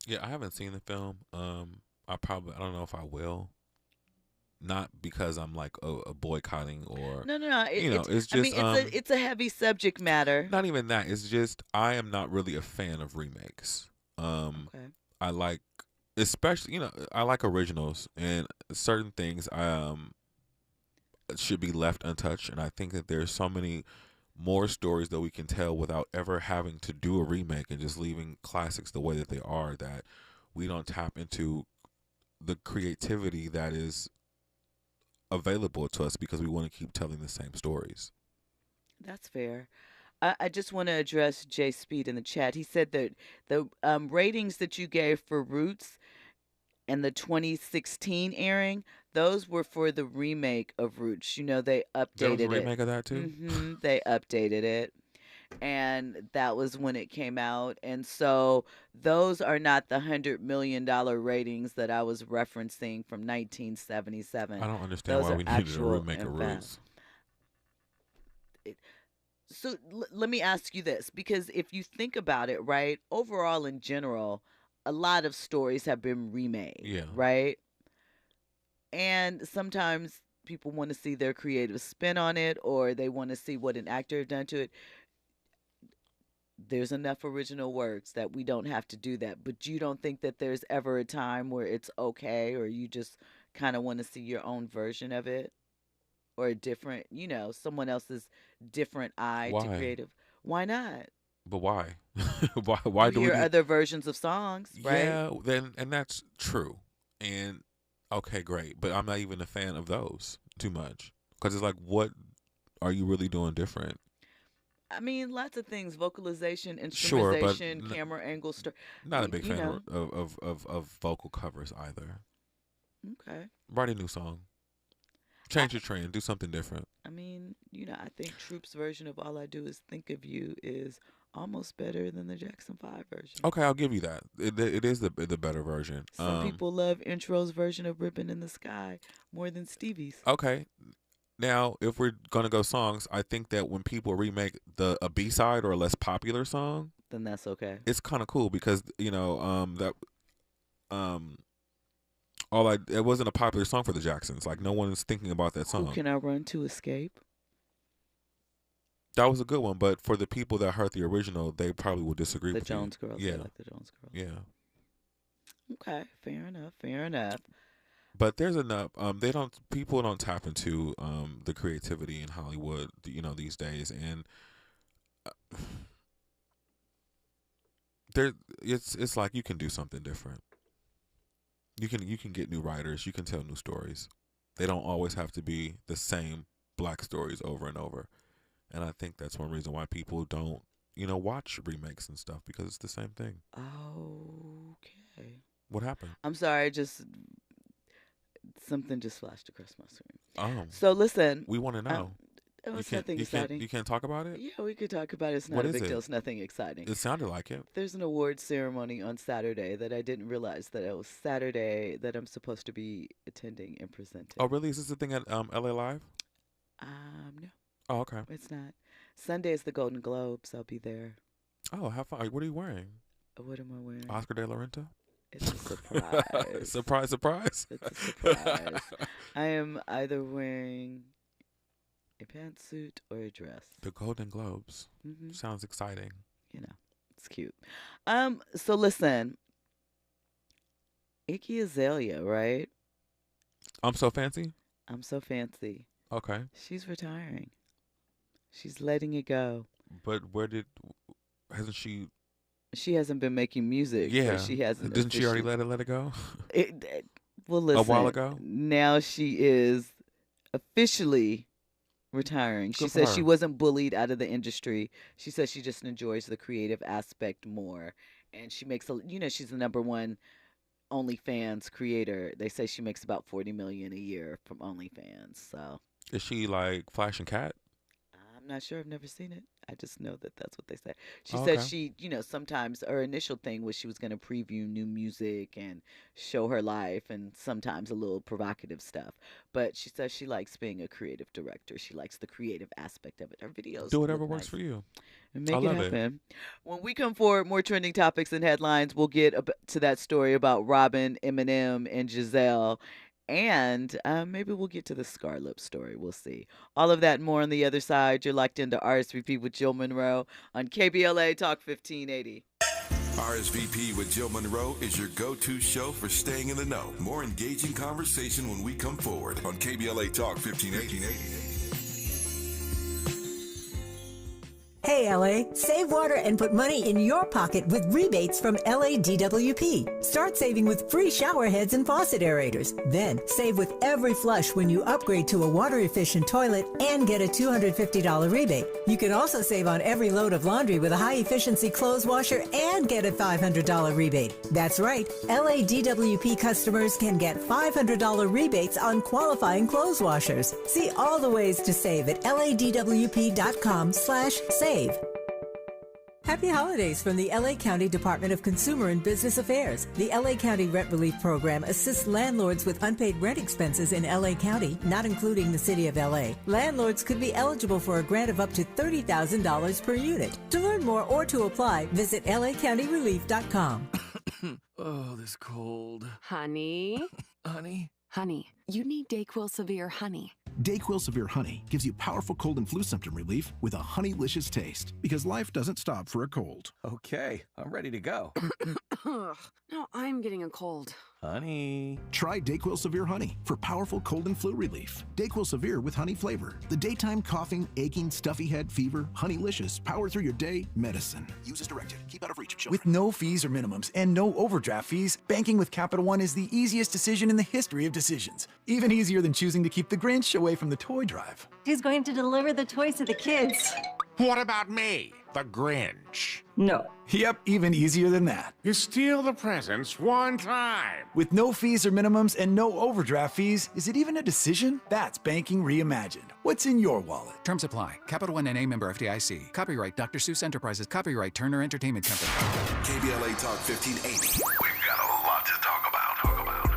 Yeah, I haven't seen the film. I don't know if I will. Not because I'm like a boycotting or No. it's just. I mean, it's a heavy subject matter. Not even that. It's just I am not really a fan of remakes. Okay. I like, especially I like originals and certain things should be left untouched. And I think that there's so many more stories that we can tell without ever having to do a remake and just leaving classics the way that they are, that we don't tap into the creativity that is available to us because we want to keep telling the same stories. That's fair. I just want to address Jay Speed in the chat. He said that the ratings that you gave for Roots and the 2016 airing, those were for the remake of Roots. You know, they updated There was a it. remake of that too? They updated it. And that was when it came out. And so those are not the $100 million ratings that I was referencing from 1977. I don't understand Those why are we needed a actual remake of and fact. Roots. So let me ask you this, because if you think about it, right, overall in general, a lot of stories have been remade, Yeah. right? And sometimes people want to see their creative spin on it, or they want to see what an actor have done to it. There's enough original works that we don't have to do that. But you don't think that there's ever a time where it's okay, or you just kind of want to see your own version of it? Or a different, someone else's different eye to Why? creative. Why not? But why? Why You do we hear need... other versions of songs, right? Yeah, and that's true. And okay, great. But I'm not even a fan of those too much. Because it's like, what are you really doing different? I mean, lots of things: vocalization, Sure, but instrumentation, camera angle, not a big fan of vocal covers either. Okay. Write a new song. Change your trend. Do something different. I mean, I think Troop's version of "All I Do Is Think of You" is almost better than the Jackson 5 version. Okay, I'll give you that. It is the better version. Some people love Intro's version of "Ribbon in the Sky" more than Stevie's. Okay. Now, if we're gonna go songs, I think that when people remake a B-side or a less popular song, then that's okay. It's kind of cool because it wasn't a popular song for the Jacksons. Like no one is thinking about that song. Who Can I Run to Escape? That was a good one, but for the people that heard the original, they probably would disagree with The Jones you. Girls. Yeah, They like the Jones Girls. Yeah. Okay, fair enough. Fair enough. But there's enough. People don't tap into the creativity in Hollywood, these days, and it's like you can do something different. You can get new writers. You can tell new stories. They don't always have to be the same black stories over and over. And I think that's one reason why people don't, watch remakes and stuff, because it's the same thing. Okay. What happened? I'm sorry, something just flashed across my screen. Oh. So listen. We want to know. It's nothing exciting. You can't talk about it? Yeah, we could talk about it. It's not What a is big it? deal. It's nothing exciting. It sounded like it. There's an award ceremony on Saturday that I didn't realize that it was Saturday that I'm supposed to be attending and presenting. Oh, really? Is this the thing at LA Live? No. Oh, okay. It's not. Sunday is the Golden Globes. I'll be there. Oh, have fun. What are you wearing? What am I wearing? Oscar de la Renta? It's a surprise. Surprise, surprise. It's a surprise. I am either wearing a pantsuit or a dress. The Golden Globes. Sounds exciting. You know, it's cute. So listen, Iggy Azalea, right? I'm So Fancy? I'm So Fancy. Okay. She's retiring. She's letting it go. But hasn't she? She hasn't been making music. Yeah. So she hasn't. Didn't she already let it go? Well, listen. A while ago? Now she is officially retiring. She Good for says her. she wasn't bullied out of the industry. She says she just enjoys the creative aspect more. And she makes, she's the #1 OnlyFans creator. They say she makes about $40 million a year from OnlyFans. So Is she like Flashing Cat? I'm not sure. I've never seen it. I just know that that's what they say. She Oh, said okay. she, sometimes her initial thing was she was going to preview new music and show her life and sometimes a little provocative stuff. But she says she likes being a creative director. She likes the creative aspect of it. Her videos Do whatever look works nice. for you. And make I it love happen. When we come forward, more trending topics and headlines. We'll get to that story about Robin, Eminem, and Giselle. And maybe we'll get to the Scarlett story. We'll see. All of that and more on the other side. You're locked into RSVP with Jill Munroe on KBLA Talk 1580. RSVP with Jill Munroe is your go-to show for staying in the know. More engaging conversation when we come forward on KBLA Talk 1580. Hey LA, save water and put money in your pocket with rebates from LA DWP. Start saving with free shower heads and faucet aerators. Then save with every flush when you upgrade to a water-efficient toilet and get a $250 rebate. You can also save on every load of laundry with a high-efficiency clothes washer and get a $500 rebate. That's right, LA DWP customers can get $500 rebates on qualifying clothes washers. See all the ways to save at ladwp.com/save. Happy holidays from the LA County Department of Consumer and Business Affairs. The LA County Rent Relief Program assists landlords with unpaid rent expenses in LA County, not including the city of LA. Landlords could be eligible for a grant of up to $30,000 per unit. To learn more or to apply, visit lacountyrelief.com. Oh, this cold. Honey? Honey? Honey, you need DayQuil Severe Honey. DayQuil Severe Honey gives you powerful cold and flu symptom relief with a honeylicious taste, because life doesn't stop for a cold. Okay, I'm ready to go. Now I'm getting a cold. Honey. Try DayQuil Severe Honey for powerful cold and flu relief. DayQuil Severe with honey flavor. The daytime coughing, aching, stuffy head, fever, honeylicious, power through your day medicine. Use as directed. Keep out of reach of children. With no fees or minimums and no overdraft fees, banking with Capital One is the easiest decision in the history of decisions. Even easier than choosing to keep the Grinch away from the toy drive. Who's going to deliver the toys to the kids? What about me, the Grinch? No. Yep, even easier than that. You steal the presents one time. With no fees or minimums and no overdraft fees, is it even a decision? That's banking reimagined. What's in your wallet? Terms apply. Capital One NA member FDIC. Copyright Dr. Seuss Enterprises. Copyright Turner Entertainment Company. KBLA Talk 1580. We've got a lot to talk about.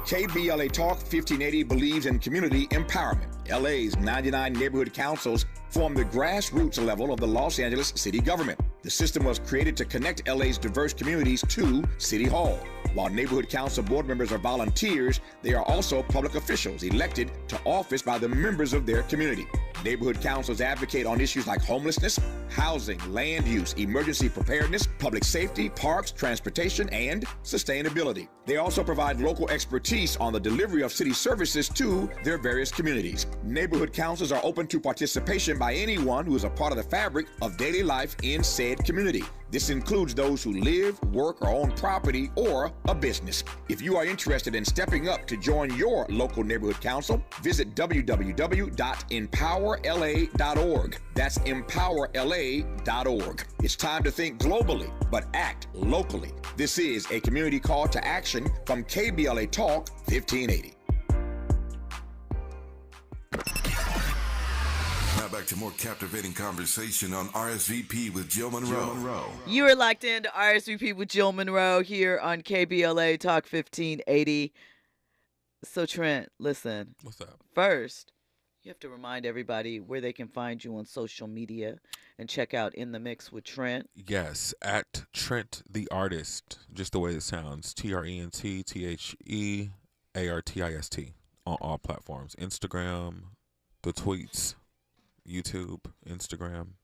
KBLA Talk 1580 believes in community empowerment. LA's 99 neighborhood councils form the grassroots level of the Los Angeles city government. The system was created to connect LA's diverse communities to City Hall. While neighborhood council board members are volunteers, they are also public officials elected to office by the members of their community. Neighborhood councils advocate on issues like homelessness, housing, land use, emergency preparedness, public safety, parks, transportation, and sustainability. They also provide local expertise on the delivery of city services to their various communities. Neighborhood councils are open to participation by anyone who is a part of the fabric of daily life in said community. This includes those who live, work, or own property or a business. If you are interested in stepping up to join your local neighborhood council, visit www.empowerla.org. That's empowerla.org. It's time to think globally, but act locally. This is a community call to action from KBLA Talk 1580. Now back to more captivating conversation on RSVP with Jill Munroe. You are locked into RSVP with Jill Munroe here on KBLA Talk 1580. So Trent, listen. What's up? First, You have to remind everybody where they can find you on social media and check out In the Mix with Trent. Yes, at Trent the Artist, just the way it sounds. TRENTTHEARTIST on all platforms. Instagram, the tweets, YouTube, Instagram,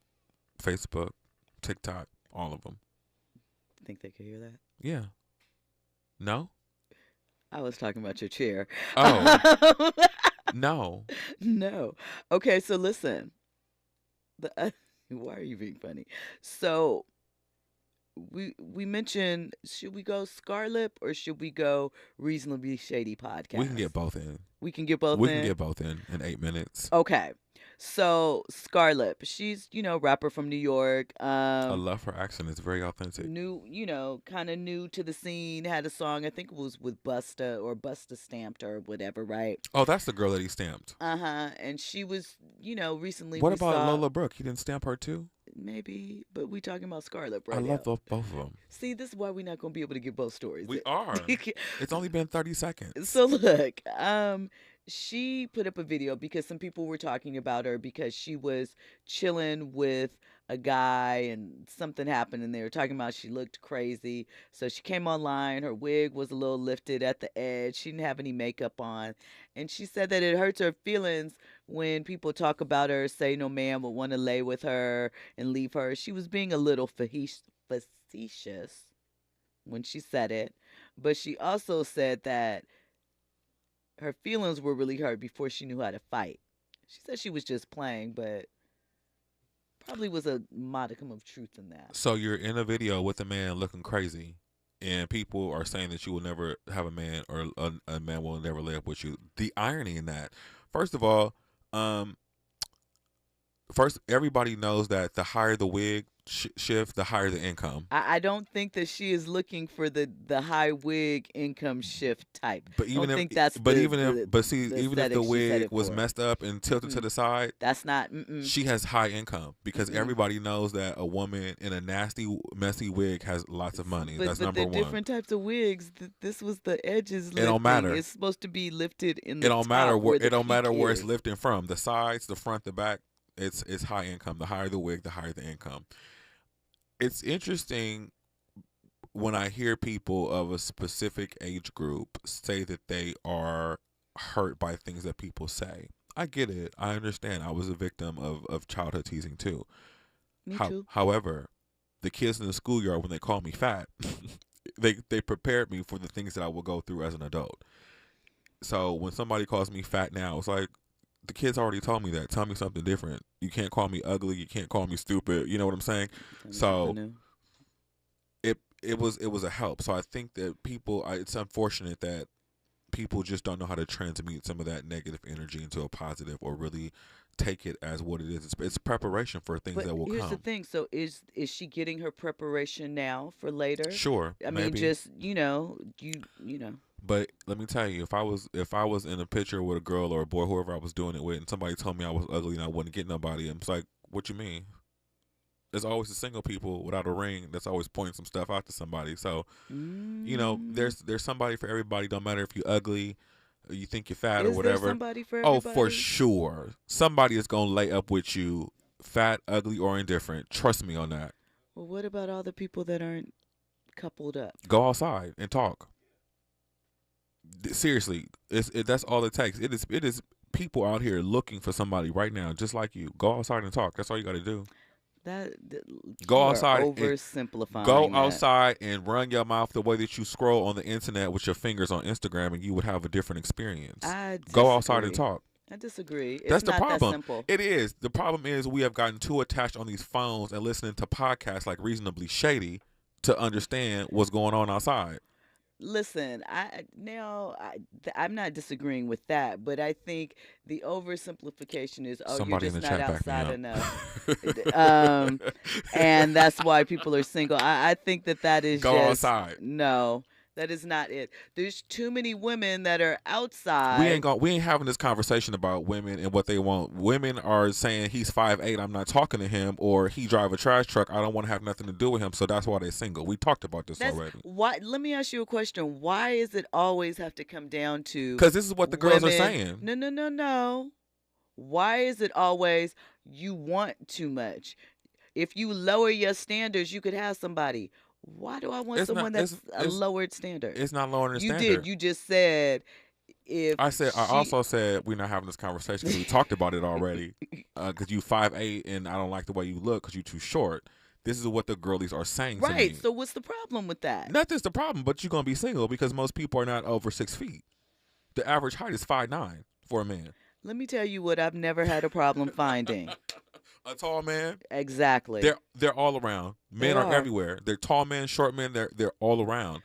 Facebook, TikTok, all of them. Think they could hear that? Yeah. No? I was talking about your chair. Oh. No. No. Okay, so listen. Why are you being funny? So we mentioned, should we go Scarlip or should we go Reasonably Shady podcast? We can get both in. We can get both We in? can get both in 8 minutes. Okay. So Scarlip, she's, rapper from New York. I love her accent. It's very authentic. New, kind of new to the scene, had a song, I think it was with Busta, or Busta stamped her or whatever, right? Oh, that's the girl that he stamped. Uh-huh. And she was, recently What we about saw, Lola Brooke? He didn't stamp her too? maybe, but we talking about Scarlett right I now. love both of them. See, this is why we're not going to be able to get both stories. We are. It's only been 30 seconds. So look, she put up a video because some people were talking about her because she was chilling with a guy and something happened and they were talking about she looked crazy. So she came online, her wig was a little lifted at the edge. She didn't have any makeup on. And she said that it hurts her feelings when people talk about her, say no man would want to lay with her and leave her. She was being a little facetious when she said it. But she also said that her feelings were really hurt before she knew how to fight. She said she was just playing, but probably was a modicum of truth in that. So you're in a video with a man looking crazy, and people are saying that you will never have a man, or a man will never lay up with you. The irony in that, first of all, everybody knows that the higher the wig shift, the higher the income. I don't think that she is looking for the high wig income shift type. But even even if the wig was messed up and tilted to the side, that's not. She has high income because everybody knows that a woman in a nasty, messy wig has lots of money. That's number one. But different types of wigs. This was the edges. Lifting. It don't matter. It's supposed to be lifted in the It don't matter top where. where It don't matter where it's is. lifting from. The sides, the front, the back. It's high income. The higher the wig, the higher the income. It's interesting when I hear people of a specific age group say that they are hurt by things that people say. I get it. I understand. I was a victim of childhood teasing too. Me too. However, the kids in the schoolyard, when they call me fat, they prepared me for the things that I will go through as an adult. So when somebody calls me fat now, it's like, the kids already told me that. Tell me something different. You can't call me ugly. You can't call me stupid. You know what I'm saying? So it was a help. So I think that it's unfortunate that people just don't know how to transmute some of that negative energy into a positive, or really take it as what it is. It's preparation for things that will come. Here's the thing. So is she getting her preparation now for later? Sure. I mean, maybe. just you know. But let me tell you, if I was in a picture with a girl or a boy, whoever I was doing it with, and somebody told me I was ugly and I wouldn't get nobody, I'm like, what you mean? There's always the single people without a ring that's always pointing some stuff out to somebody. So, there's somebody for everybody. Don't matter if you're ugly, or you think you're fat, or whatever. Is there somebody for Oh, everybody? for sure. Somebody is gonna lay up with you, fat, ugly, or indifferent. Trust me on that. Well, what about all the people that aren't coupled up? Go outside and talk. Seriously, that's all it takes. It is people out here looking for somebody right now, just like you. Go outside and talk. That's all you got to do. Go outside. Oversimplifying. Go outside and run your mouth the way that you scroll on the internet with your fingers on Instagram, and you would have a different experience. Go outside and talk. I disagree. It's That's the not problem. That simple. It is. The problem is we have gotten too attached on these phones and listening to podcasts like Reasonably Shady to understand what's going on outside. Listen, I'm not disagreeing with that, but I think the oversimplification is, Somebody you're in just the not chat back me outside enough. And that's why people are single. I think that is Go just outside. No, that is not it. There's too many women that are outside. We ain't having this conversation about women and what they want. Women are saying he's 5'8", I'm not talking to him, or he drive a trash truck, I don't want to have nothing to do with him, so that's why they're single. We talked about this already. Why? Let me ask you a question. Why does it always have to come down to? Because this is what the girls are saying. No. why is it always you want too much? If you lower your standards, you could have somebody. Why do I want someone that's a lowered standard? It's not lowering the standard. You did. You just said if I also said we're not having this conversation because we talked about it already. Because you 5'8" and I don't like the way you look because you're too short. This is what the girlies are saying to me. Right. So what's the problem with that? Nothing's the problem, but you're gonna be single because most people are not over 6 feet. The average height is 5'9" for a man. Let me tell you what I've never had a problem finding. A tall man. Exactly. They're all around. Men are everywhere. They're tall men, short men. They're all around.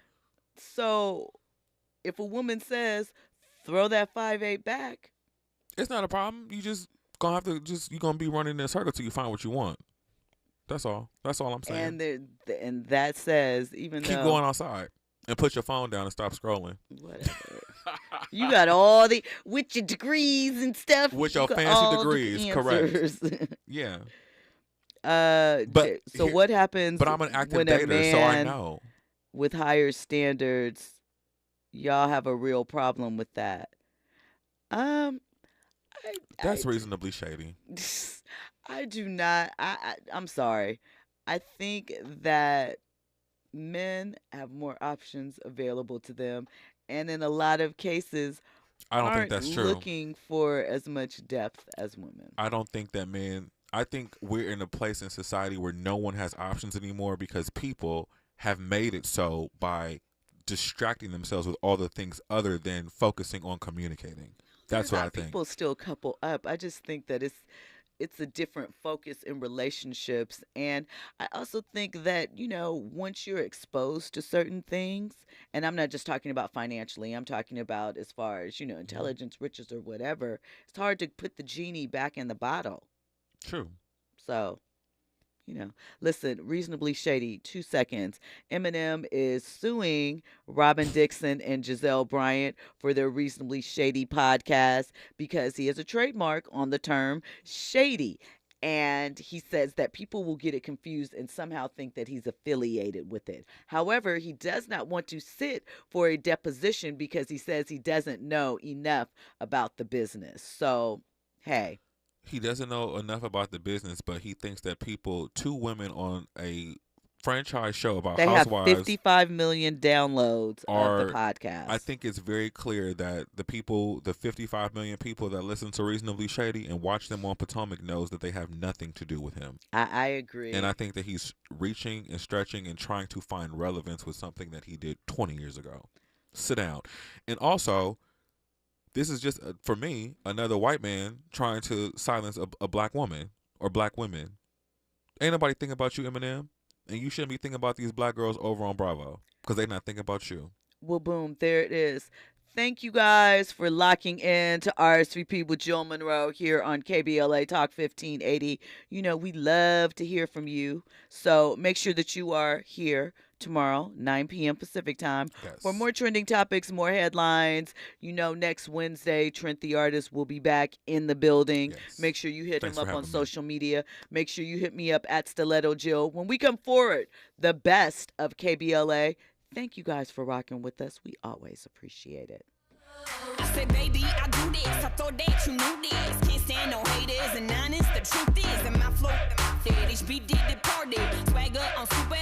So, if a woman says, "Throw that 5'8" back," it's not a problem. You just gonna have to you're gonna be running in a circle till you find what you want. That's all. That's all I'm saying. And that says even keep going outside and put your phone down and stop scrolling. Whatever. You got all with your degrees and stuff. With your fancy degrees, correct? Yeah. So what happens? But I'm an active when dater, a man so I know. With higher standards, y'all have a real problem with that. That's reasonably shady. I do not. I'm sorry. I think that men have more options available to them, and in a lot of cases, I don't aren't think that's true. Looking for as much depth as women. I don't think that men. I think we're in a place in society where no one has options anymore because people have made it so by distracting themselves with all the things other than focusing on communicating. That's what I think. People still couple up. I just think that it's a different focus in relationships. And I also think that, once you're exposed to certain things, and I'm not just talking about financially, I'm talking about as far as, intelligence, riches, or whatever, it's hard to put the genie back in the bottle. True. So, listen, reasonably shady, 2 seconds. Eminem is suing Robin Dixon and Giselle Bryant for their reasonably shady podcast because he has a trademark on the term shady. And he says that people will get it confused and somehow think that he's affiliated with it. However, he does not want to sit for a deposition because he says he doesn't know enough about the business. So, hey. He doesn't know enough about the business, but he thinks that two women on a franchise show about housewives. They have 55 million downloads of the podcast. I think it's very clear that the 55 million people that listen to Reasonably Shady and watch them on Potomac knows that they have nothing to do with him. I agree. And I think that he's reaching and stretching and trying to find relevance with something that he did 20 years ago. Sit down. And also, this is just, for me, another white man trying to silence a black woman or black women. Ain't nobody thinking about you, Eminem. And you shouldn't be thinking about these black girls over on Bravo because they're not thinking about you. Well, boom, there it is. Thank you guys for locking in to RSVP with Jill Munroe here on KBLA Talk 1580. We love to hear from you. So make sure that you are here tomorrow, 9 p.m. Pacific time, for more trending topics, more headlines. Next Wednesday, Trent the Artist will be back in the building. Yes. Make sure you hit Thanks him up for on having social media. Make sure you hit me up at Stiletto Jill. When we come forward, the best of KBLA. Thank you guys for rocking with us. We always appreciate it. I said, baby, I do this. I thought that you knew this. Can't stand no haters and honest. The truth is, and my flow, HB did the party. Swagger on super.